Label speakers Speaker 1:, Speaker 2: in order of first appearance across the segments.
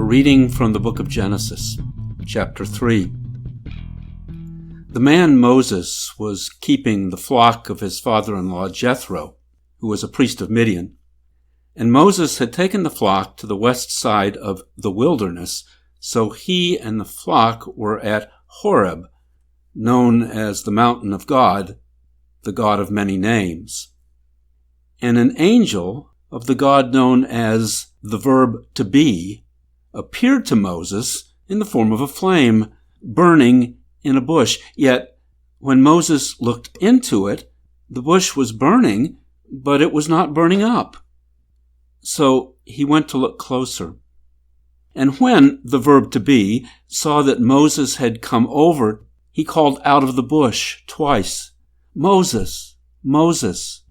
Speaker 1: reading from the book of Genesis, chapter 3. The man Moses was keeping the flock of his father-in-law Jethro, who was a priest of Midian. And Moses had taken the flock to the west side of the wilderness, so he and the flock were at Horeb, known as the mountain of God, the God of many names. And an angel of the God known as the verb to be appeared to Moses in the form of a flame burning in a bush. Yet when Moses looked into it, the bush was burning, but it was not burning up. So he went to look closer. And when the verb to be saw that Moses had come over, he called out of the bush twice, "Moses, Moses."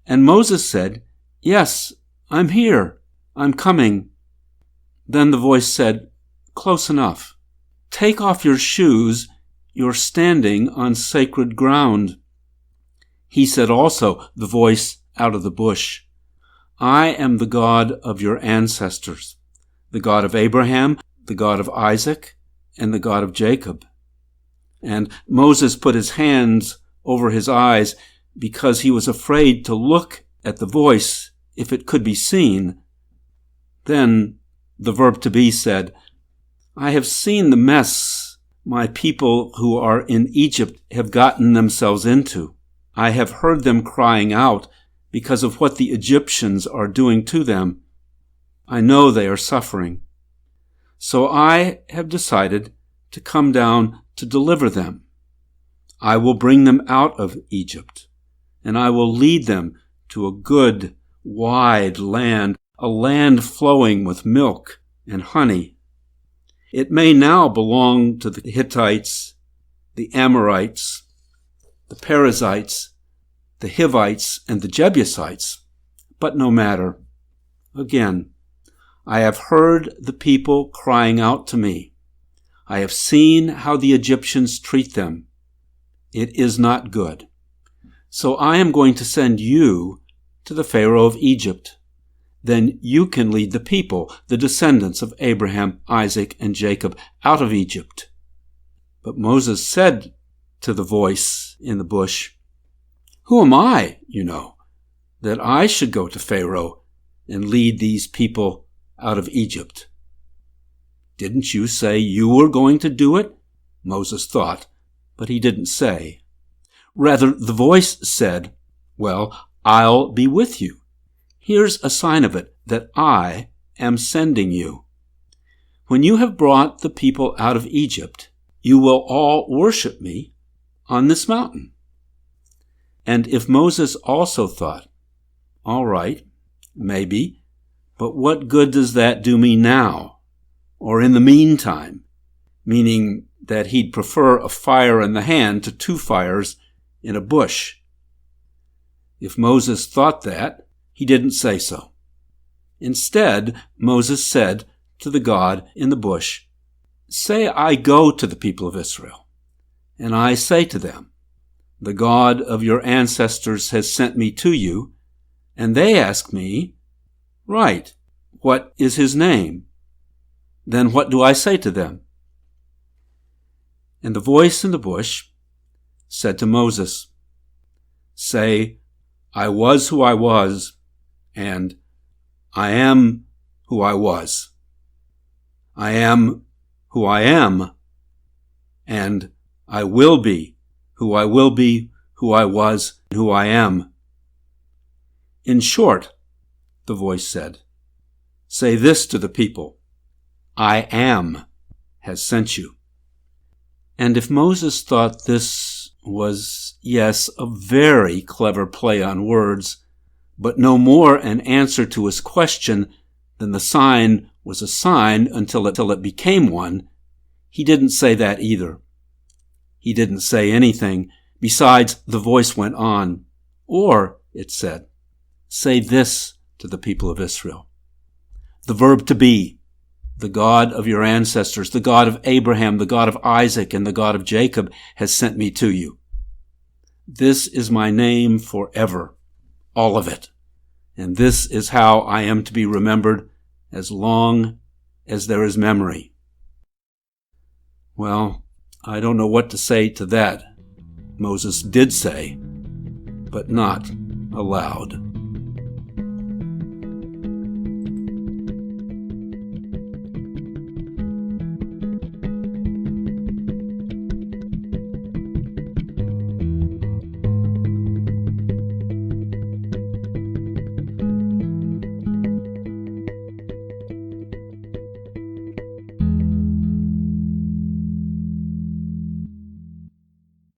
Speaker 1: And Moses said, "Yes, I'm here. I'm coming." Then the voice said, "Close enough. Take off your shoes. You're standing on sacred ground." He said also, the voice out of the bush, "I am the God of your ancestors, the God of Abraham, the God of Isaac, and the God of Jacob." And Moses put his hands over his eyes because he was afraid to look at the voice if it could be seen. Then the verb to be said, "I have seen the mess my people who are in Egypt have gotten themselves into. I have heard them crying out because of what the Egyptians are doing to them. I know they are suffering. So I have decided to come down to deliver them. I will bring them out of Egypt, and I will lead them to a good, wide land, a land flowing with milk and honey. It may now belong to the Hittites, the Amorites, the Perizzites, the Hivites, and the Jebusites, but no matter. Again, I have heard the people crying out to me. I have seen how the Egyptians treat them. It is not good. So I am going to send you to the Pharaoh of Egypt. Then you can lead the people, the descendants of Abraham, Isaac, and Jacob, out of Egypt." But Moses said to the voice in the bush, "Who am I, that I should go to Pharaoh and lead these people out of Egypt?" "Didn't you say you were going to do it?" Moses thought, but he didn't say. Rather, the voice said, "Well, I'll be with you. Here's a sign of it, that I am sending you. When you have brought the people out of Egypt, you will all worship me on this mountain." And if Moses also thought, "All right, maybe, but what good does that do me now, or in the meantime?" Meaning that he'd prefer a fire in the hand to 2 fires in a bush. If Moses thought that, he didn't say so. Instead, Moses said to the God in the bush, "Say I go to the people of Israel, and I say to them, 'The God of your ancestors has sent me to you,' and they ask me, 'Right, what is his name?' Then what do I say to them?" And the voice in the bush said to Moses, "Say, 'I was who I was,' and 'I am who I was.' 'I am who I am,' and 'I will be who I will be, who I was, who I am.' In short," the voice said, "say this to the people, 'I am has sent you.'" And if Moses thought this was, yes, a very clever play on words, but no more an answer to his question than the sign was a sign until it became one, he didn't say that either. He didn't say anything. Besides, the voice went on. "Or," it said, "say this to the people of Israel. The verb to be, the God of your ancestors, the God of Abraham, the God of Isaac, and the God of Jacob has sent me to you. This is my name forever, all of it. And this is how I am to be remembered as long as there is memory." Well, I don't know what to say to that. Moses did say, but not aloud.